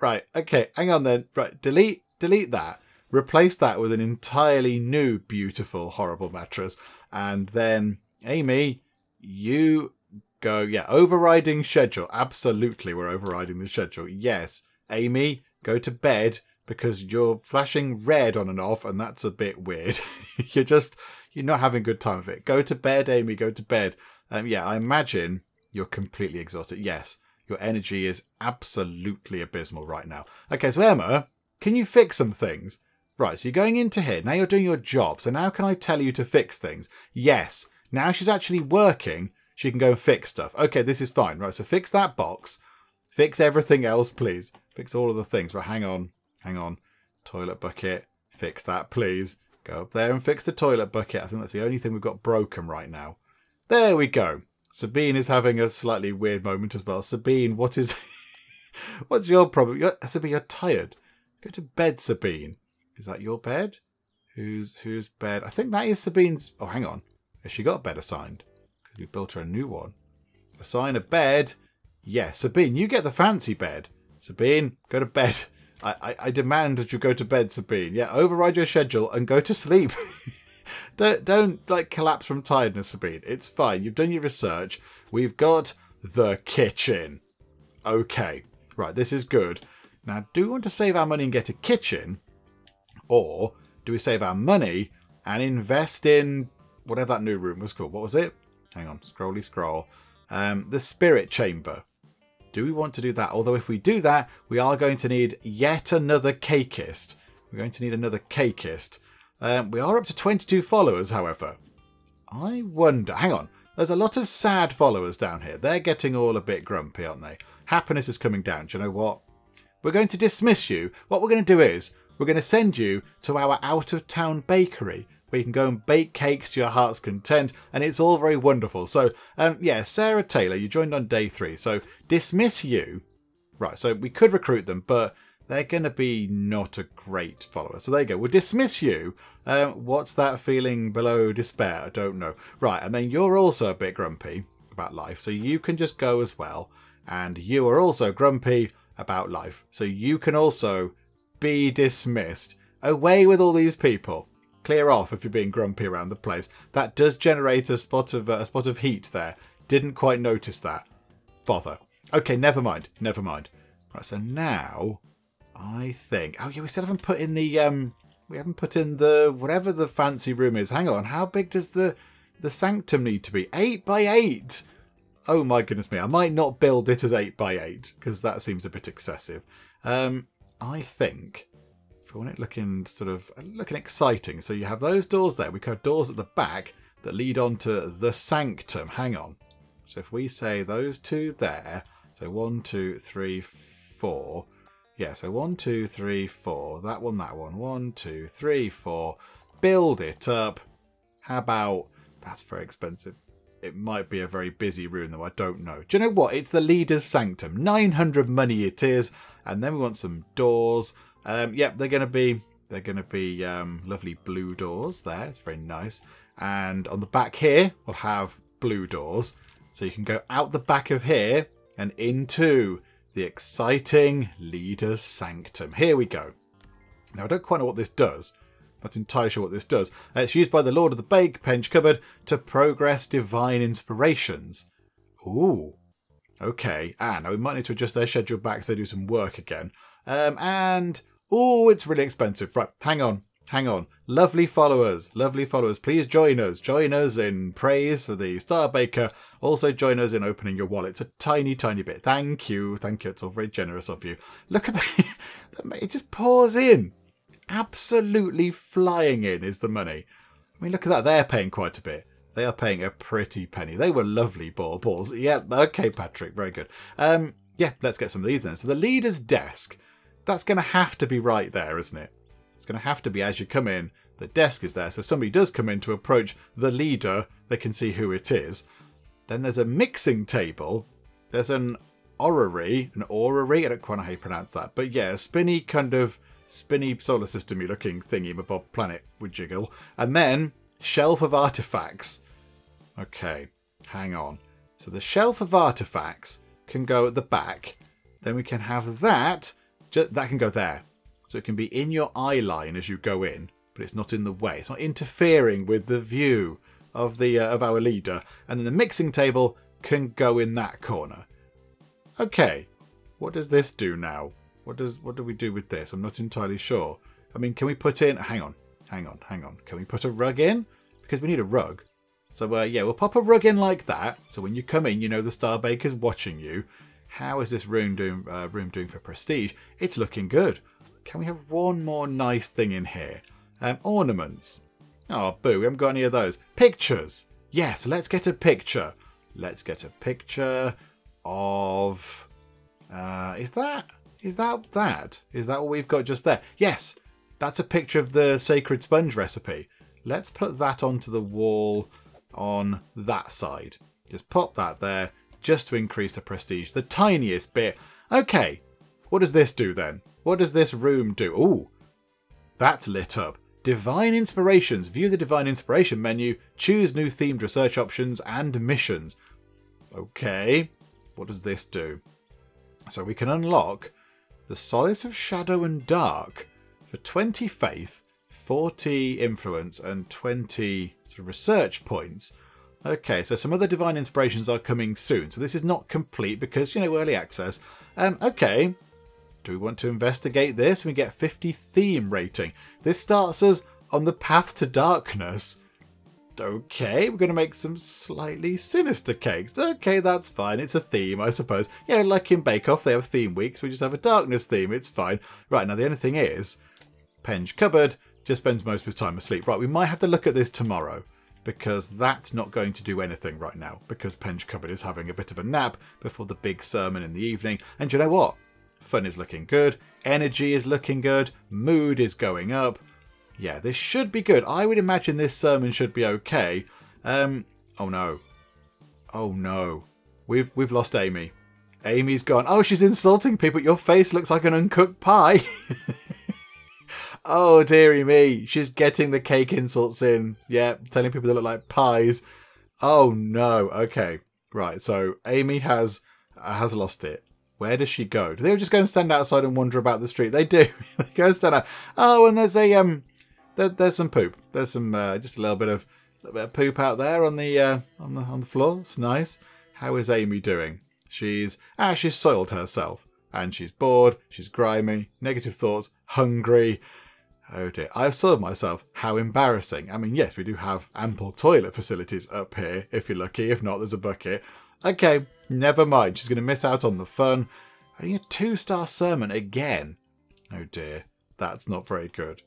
Right. Okay. Hang on then. Right. Delete that. Replace that with an entirely new, beautiful, horrible mattress. And then, Amy, you go... Yeah, overriding schedule. Absolutely, we're overriding the schedule. Yes. Amy, go to bed because you're flashing red on and off, and that's a bit weird. You're not having a good time of it. Go to bed, Amy. Go to bed. Yeah, I imagine you're completely exhausted. Yes, your energy is absolutely abysmal right now. Okay, so Emma, can you fix some things? Right, so you're going into here. Now you're doing your job. So now can I tell you to fix things? Yes. Now she's actually working. She can go and fix stuff. Okay, this is fine. Right, so fix that box. Fix everything else, please. Fix all of the things. Right, hang on. Hang on. Toilet bucket. Fix that, please. Go up there and fix the toilet bucket. I think that's the only thing we've got broken right now. There we go. Sabine is having a slightly weird moment as well. Sabine, what's your problem? Sabine, you're tired. Go to bed, Sabine. Is that your bed? Whose bed? I think that is Sabine's... Oh, hang on. Has she got a bed assigned? Because we built her a new one. Assign a bed. Yes, Sabine, you get the fancy bed. Sabine, go to bed. I demand that you go to bed, Sabine. Yeah, override your schedule and go to sleep. Don't like collapse from tiredness, Sabine. It's fine. You've done your research. We've got the kitchen. Okay. Right, this is good. Now, do we want to save our money and get a kitchen? Or do we save our money and invest in whatever that new room was called? What was it? Hang on. Scrolly scroll. The spirit chamber. Do we want to do that? Although if we do that, we are going to need yet another cakeist. We're going to need another cakeist. We are up to 22 followers, however. I wonder... Hang on. There's a lot of sad followers down here. They're getting all a bit grumpy, aren't they? Happiness is coming down. Do you know what? We're going to dismiss you. What we're going to do is we're going to send you to our out-of-town bakery where you can go and bake cakes to your heart's content, and it's all very wonderful. So, yeah, Sarah Taylor, you joined on day 3. So, dismiss you. Right, so we could recruit them, but they're going to be not a great follower. So there you go. We'll dismiss you. What's that feeling below despair? I don't know. Right, and then you're also a bit grumpy about life, so you can just go as well. And you are also grumpy about life, so you can also be dismissed. Away with all these people. Clear off if you're being grumpy around the place. That does generate a spot of heat there. Didn't quite notice that. Bother. Okay, never mind. Never mind. Right, so now I think... Oh yeah, we still haven't put in the... we haven't put in the... Whatever the fancy room is. Hang on. How big does the Sanctum need to be? 8 by 8. Oh my goodness me. I might not build it as 8 by 8 because that seems a bit excessive. I think if I want it looking looking exciting. So you have those doors there. We could have doors at the back that lead on to the Sanctum. Hang on. So if we say those two there, so 1, 2, 3, 4. Yeah, so 1, 2, 3, 4. That one, that one. 1, 2, 3, 4. Build it up. How about... That's very expensive. It might be a very busy room, though. I don't know. Do you know what? It's the leader's sanctum. 900 money it is. And then we want some doors. Yep, they're going to be lovely blue doors there. It's very nice. And on the back here, we'll have blue doors. So you can go out the back of here and into the exciting leader's sanctum. Here we go. Now, I don't quite know what this does. Not entirely sure what this does. It's used by the Lord of the Bake, Penge Cupboard, to progress divine inspirations. Ooh. Okay. Now we might need to adjust their schedule back so they do some work again. Ooh, it's really expensive. Right, hang on. Lovely followers, please join us. Join us in praise for the Star Baker. Also join us in opening your wallets a tiny, tiny bit. Thank you. It's all very generous of you. Look at that. It just pours in. Absolutely flying in is the money. I mean, look at that. They're paying quite a bit. They are paying a pretty penny. They were lovely balls. Yeah, okay, Patrick. Very good. Yeah, let's get some of these then. So the leader's desk. That's going to have to be right there, isn't it? It's going to have to be as you come in. The desk is there. So if somebody does come in to approach the leader, they can see who it is. Then there's a mixing table. There's an orrery. I don't quite know how you pronounce that. But yeah, a spinny solar system-y looking thingy, mabob planet with jiggle. And then shelf of artifacts. Okay, hang on. So the shelf of artifacts can go at the back. Then we can have that. That can go there. So it can be in your eye line as you go in, but it's not in the way. It's not interfering with the view of our leader. And then the mixing table can go in that corner. Okay, what does this do now? What do we do with this? I'm not entirely sure. I mean, can we put in... Hang on. Can we put a rug in? Because we need a rug. So, yeah, we'll pop a rug in like that. So when you come in, you know the Star Baker's watching you. How is this room doing for prestige? It's looking good. Can we have one more nice thing in here? Ornaments. Oh, boo, we haven't got any of those. Pictures. Yes, let's get a picture. Let's get a picture of... Is that all we've got just there? Yes, that's a picture of the sacred sponge recipe. Let's put that onto the wall on that side. Just pop that there just to increase the prestige. The tiniest bit. Okay, what does this do then? What does this room do? Ooh, that's lit up. Divine Inspirations. View the Divine Inspiration menu. Choose new themed research options and missions. Okay, what does this do? So we can unlock the Solace of Shadow and Dark for 20 faith, 40 influence, and 20 sort of research points. Okay, so some other divine inspirations are coming soon. So this is not complete because, you know, early access. Okay, do we want to investigate this? We get 50 theme rating. This starts us on the path to darkness. Okay, we're going to make some slightly sinister cakes. Okay, that's fine. It's a theme, I suppose. Yeah, like in Bake Off, they have theme weeks. We just have a darkness theme. It's fine. Right, now the only thing is, Penge Cupboard just spends most of his time asleep. Right, we might have to look at this tomorrow because that's not going to do anything right now because Penge Cupboard is having a bit of a nap before the big sermon in the evening. And you know what? Fun is looking good. Energy is looking good. Mood is going up. Yeah, this should be good. I would imagine this sermon should be okay. Oh no. Oh no. We've lost Amy. Amy's gone. Oh, she's insulting people. Your face looks like an uncooked pie. Oh, dearie me. She's getting the cake insults in. Yeah, telling people they look like pies. Oh no. Okay. Right, so Amy has lost it. Where does she go? Do they just go and stand outside and wander about the street? They do. They go and stand out. Oh, and there's a there's some poop. There's some just a little bit of poop out there on the floor. It's nice. How is Amy doing? She's soiled herself and she's bored. She's grimy. Negative thoughts. Hungry. Oh dear. I've soiled myself. How embarrassing. I mean, yes, we do have ample toilet facilities up here if you're lucky. If not, there's a bucket. Okay, never mind. She's going to miss out on the fun. Only a 2-star sermon again. Oh dear, that's not very good.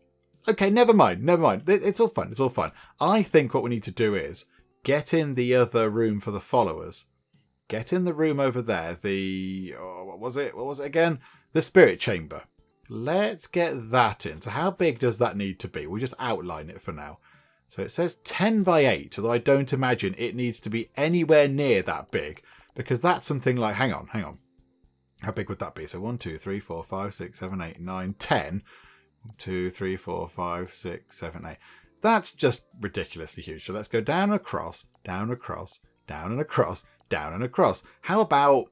Okay, never mind, never mind. It's all fun, it's all fun. I think what we need to do is get in the other room for the followers. Get in the room over there. What was it? What was it again? The spirit chamber. Let's get that in. So how big does that need to be? We'll just outline it for now. So it says 10 by 8, although I don't imagine it needs to be anywhere near that big, because that's something like, hang on. How big would that be? So 1, 2, 3, 4, 5, 6, 7, 8, 9, 10. 1, 2, 3, 4, 5, 6, 7, 8. That's just ridiculously huge. So let's go down and across, down and across, down and across, down and across. How about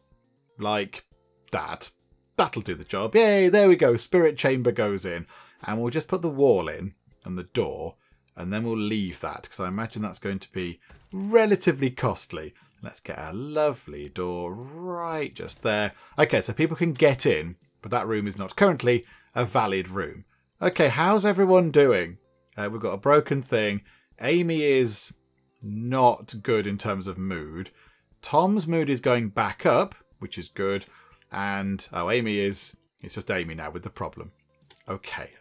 like that? That'll do the job. Yay, there we go. Spirit chamber goes in. And we'll just put the wall in and the door. And then we'll leave that, because I imagine that's going to be relatively costly. Let's get a lovely door right just there. Okay, so people can get in, but that room is not currently a valid room. Okay, how's everyone doing? We've got a broken thing. Amy is not good in terms of mood. Tom's mood is going back up, which is good. And, Amy is... It's just Amy now with the problem. Okay.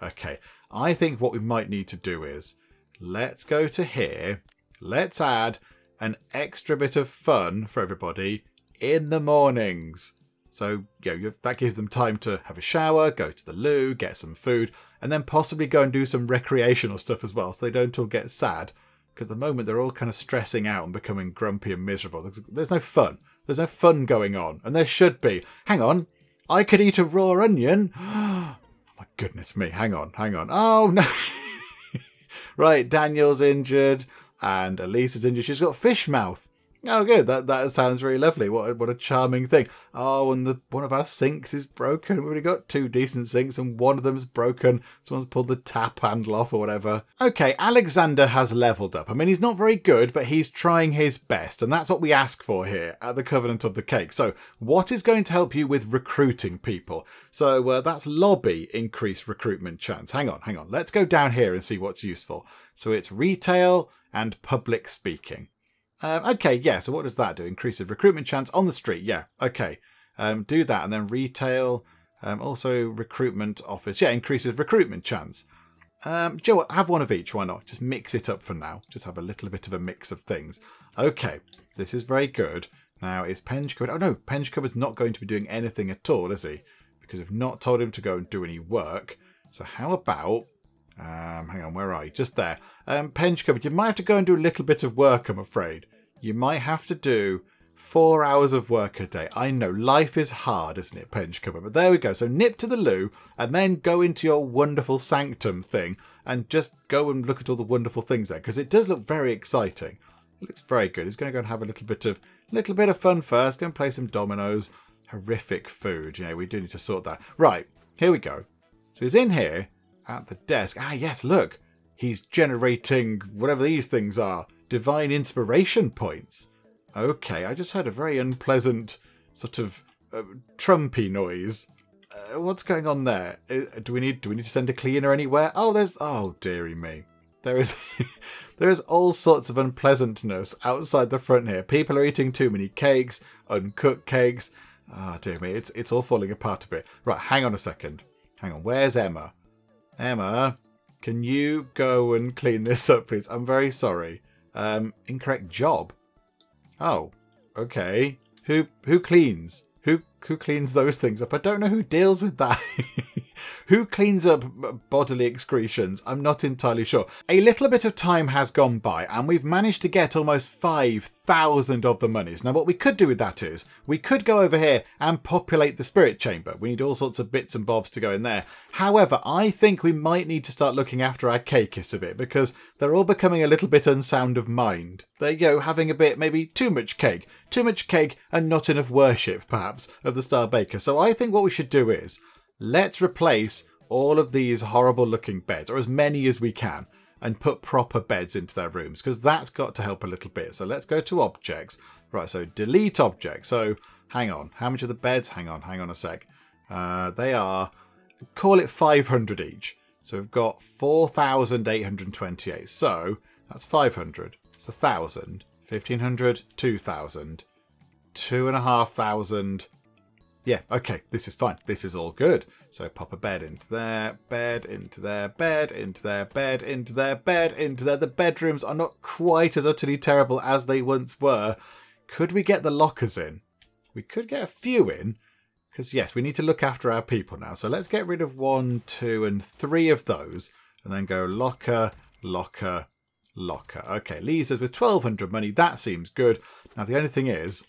I think what we might need to do is... Let's go to here. Let's add an extra bit of fun for everybody in the mornings. So, that gives them time to have a shower, go to the loo, get some food, and then possibly go and do some recreational stuff as well, so they don't all get sad. Because at the moment, they're all kind of stressing out and becoming grumpy and miserable. There's no fun. There's no fun going on. And there should be. Hang on. I could eat a raw onion. Oh, my goodness me. Hang on. Oh, no. Right, Daniel's injured and Elise is injured. She's got fish mouth. Oh, good. That sounds really lovely. What a charming thing. Oh, and one of our sinks is broken. We've only got 2 decent sinks and one of them's broken. Someone's pulled the tap handle off or whatever. Okay, Alexander has leveled up. I mean, he's not very good, but he's trying his best. And that's what we ask for here at the Covenant of the Cake. So what is going to help you with recruiting people? So that's lobby, increase recruitment chance. Hang on. Let's go down here and see what's useful. So it's retail and public speaking. Okay, yeah, so what does that do? Increases recruitment chance on the street. Yeah, okay. Do that, and then retail, also recruitment office. Yeah, increases recruitment chance. Joe, have one of each, why not? Just mix it up for now. Just have a little bit of a mix of things. Okay, this is very good. Now, is Penge Cupboard... Oh, no, Penge Cupboard's not going to be doing anything at all, is he? Because we've not told him to go and do any work. So how about... hang on, where are you? Just there. Penge Cupboard, you might have to go and do a little bit of work, I'm afraid. You might have to do 4 hours of work a day. I know, life is hard, isn't it, Penge Cupboard? But there we go. So nip to the loo and then go into your wonderful Sanctum thing and just go and look at all the wonderful things there, because it does look very exciting. It looks very good. He's going to go and have a little bit of fun first. Go and play some dominoes. Horrific food. Yeah, we do need to sort that. Right, here we go. So he's in here at the desk. Ah, yes, look. He's generating whatever these things are. Divine inspiration points. Okay, I just heard a very unpleasant sort of trumpy noise. What's going on there? Do we need to send a cleaner anywhere? Oh, dearie me. There is there is all sorts of unpleasantness outside the front here. People are eating too many cakes, uncooked cakes. Ah, dear me, it's all falling apart a bit. Right, hang on a second. Hang on, where's Emma? Emma, can you go and clean this up, please? I'm very sorry. Incorrect job. Oh, okay. Who cleans? Who cleans those things up? I don't know who deals with that. Who cleans up bodily excretions? I'm not entirely sure. A little bit of time has gone by and we've managed to get almost 5,000 of the monies. Now what we could do with that is, we could go over here and populate the spirit chamber. We need all sorts of bits and bobs to go in there. However, I think we might need to start looking after our Cakeists a bit, because they're all becoming a little bit unsound of mind. They're, having a bit, maybe too much cake and not enough worship, perhaps, of the Star Baker. So I think what we should do is, let's replace all of these horrible looking beds, or as many as we can, and put proper beds into their rooms, because that's got to help a little bit. So let's go to objects. Right, so delete objects. So hang on, how much are the beds? Hang on a sec. They are, call it 500 each. So we've got 4,828. So that's 500. It's 1,000, 1,500, 2,000. 2,500. Yeah, okay, this is fine. This is all good. So pop a bed into there, bed into there, bed into there, bed into there, bed into there. The bedrooms are not quite as utterly terrible as they once were. Could we get the lockers in? We could get a few in, because yes, we need to look after our people now. So let's get rid of 1, 2, and 3 of those, and then go locker, locker, locker. Okay, leaves us with 1,200 money. That seems good. Now the only thing is,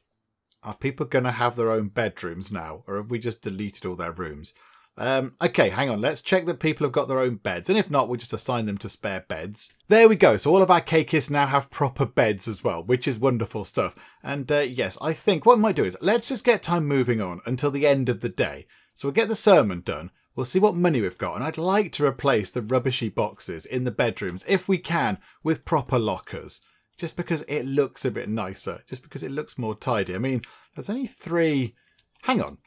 are people going to have their own bedrooms now, or have we just deleted all their rooms? Okay, hang on. Let's check that people have got their own beds. And if not, we'll just assign them to spare beds. There we go. So all of our Cakeists now have proper beds as well, which is wonderful stuff. And yes, I think what I might do is let's just get time moving on until the end of the day. So we'll get the sermon done. We'll see what money we've got. And I'd like to replace the rubbishy boxes in the bedrooms, if we can, with proper lockers. Just because it looks a bit nicer. Just because it looks more tidy. I mean, there's only 3... Hang on.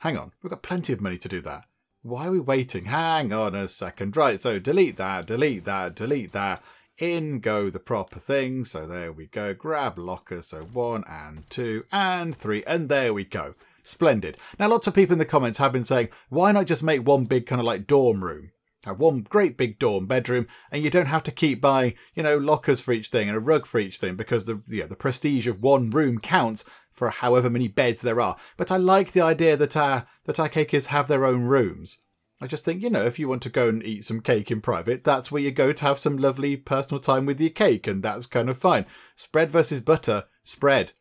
We've got plenty of money to do that. Why are we waiting? Hang on a second. Right, so delete that, delete that, delete that. In go the proper thing. So there we go. Grab lockers. So 1 and 2 and 3. And there we go. Splendid. Now, lots of people in the comments have been saying, why not just make one big kind of like dorm room? Have one great big dorm bedroom, and you don't have to keep buying, you know, lockers for each thing and a rug for each thing, because the prestige of one room counts for however many beds there are. But I like the idea that our Cakeists have their own rooms. I just think, you know, if you want to go and eat some cake in private, that's where you go to have some lovely personal time with your cake, and that's kind of fine. Spread versus butter, spread.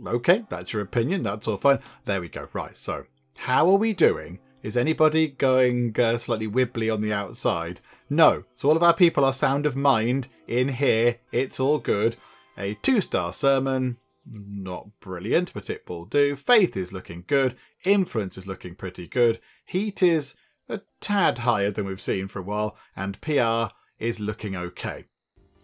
Okay, that's your opinion, that's all fine. There we go. Right, so how are we doing? Is anybody going slightly wibbly on the outside? No. So all of our people are sound of mind in here. It's all good. A 2-star sermon. Not brilliant, but it will do. Faith is looking good. Influence is looking pretty good. Heat is a tad higher than we've seen for a while. And PR is looking okay.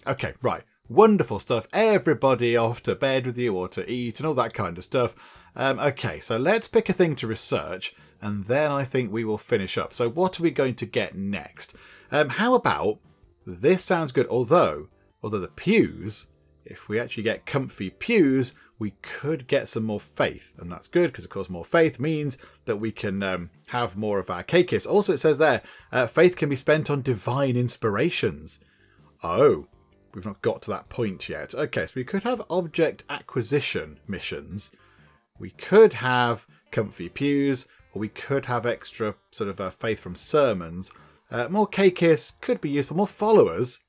Okay, right. Wonderful stuff. Everybody off to bed with you or to eat and all that kind of stuff. Okay, so let's pick a thing to research. And then I think we will finish up. So what are we going to get next? How about, this sounds good, although the pews, if we actually get comfy pews, we could get some more faith. And that's good, because of course more faith means that we can have more of our Cakeists. Also it says there, faith can be spent on divine inspirations. Oh, we've not got to that point yet. Okay, so we could have object acquisition missions. We could have comfy pews. Or we could have extra sort of faith from sermons. More Cakeists could be useful. More followers.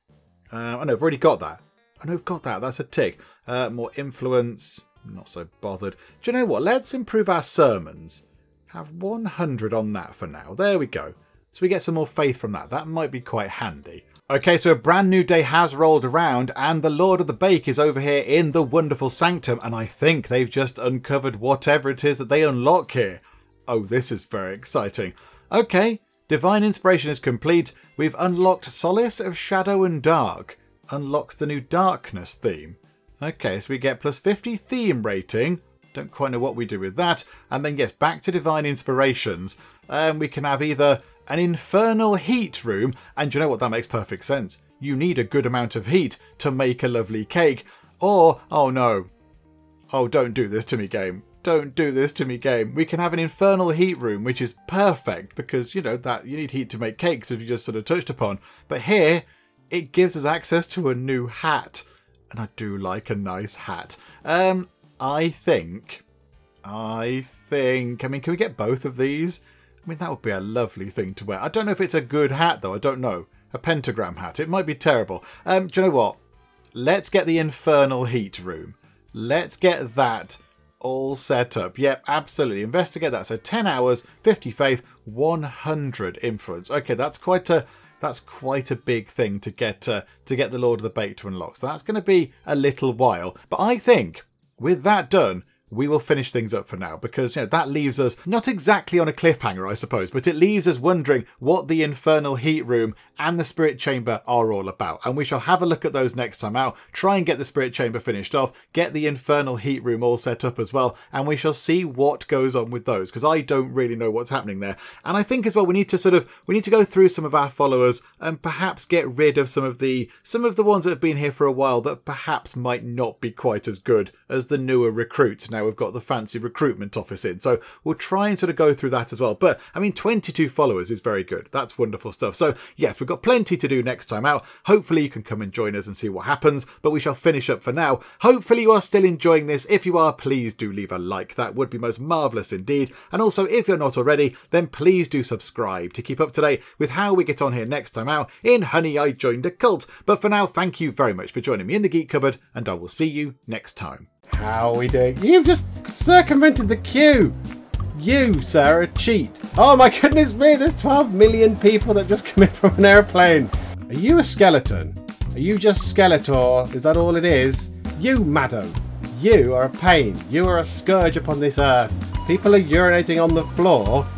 I know, I've already got that. I know I've got that. That's a tick. More influence. Not so bothered. Do you know what? Let's improve our sermons. Have 100 on that for now. There we go. So we get some more faith from that. That might be quite handy. Okay, so a brand new day has rolled around and the Lord of the Bake is over here in the wonderful Sanctum. And I think they've just uncovered whatever it is that they unlock here. Oh, this is very exciting. Okay, Divine Inspiration is complete. We've unlocked Solace of Shadow and Dark. Unlocks the new Darkness theme. Okay, so we get plus 50 theme rating. Don't quite know what we do with that. And then, yes, back to Divine Inspirations. We can have either an Infernal heat room. And you know what? That makes perfect sense. You need a good amount of heat to make a lovely cake. Or, oh no. Oh, don't do this to me, game. Don't do this to me, game. We can have an Infernal heat room, which is perfect because, you know, that you need heat to make cakes, as you just sort of touched upon. But here, it gives us access to a new hat. And I do like a nice hat. I think, I mean, can we get both of these? I mean, that would be a lovely thing to wear. I don't know if it's a good hat, though. I don't know. A pentagram hat. It might be terrible. Do you know what? Let's get the Infernal heat room. Let's get that all set up. Yep, absolutely. Investigate that. So 10 hours, 50 faith, 100 influence. Okay, that's quite a big thing to get the Lord of the Bake to unlock. So that's going to be a little while. But I think with that done, we will finish things up for now because, you know, that leaves us not exactly on a cliffhanger, I suppose, but it leaves us wondering what the Infernal heat room and the Spirit Chamber are all about. And we shall have a look at those next time out, try and get the Spirit Chamber finished off, get the Infernal heat room all set up as well, and we shall see what goes on with those because I don't really know what's happening there. And I think as well we need to go through some of our followers and perhaps get rid of some of the ones that have been here for a while that perhaps might not be quite as good as the newer recruits. Now, now we've got the fancy Recruitment Office in. So we'll try and sort of go through that as well. But I mean, 22 followers is very good. That's wonderful stuff. So yes, we've got plenty to do next time out. Hopefully you can come and join us and see what happens, but we shall finish up for now. Hopefully you are still enjoying this. If you are, please do leave a like. That would be most marvellous indeed. And also, if you're not already, then please do subscribe to keep up to date with how we get on here next time out in Honey, I Joined a Cult. But for now, thank you very much for joining me in the Geek Cupboard, and I will see you next time. How are we doing? You've just circumvented the queue. You, sir, are a cheat. Oh my goodness me, there's 12 million people that just come in from an airplane. Are you a skeleton? Are you just Skeletor? Is that all it is? You, madam. You are a pain. You are a scourge upon this earth. People are urinating on the floor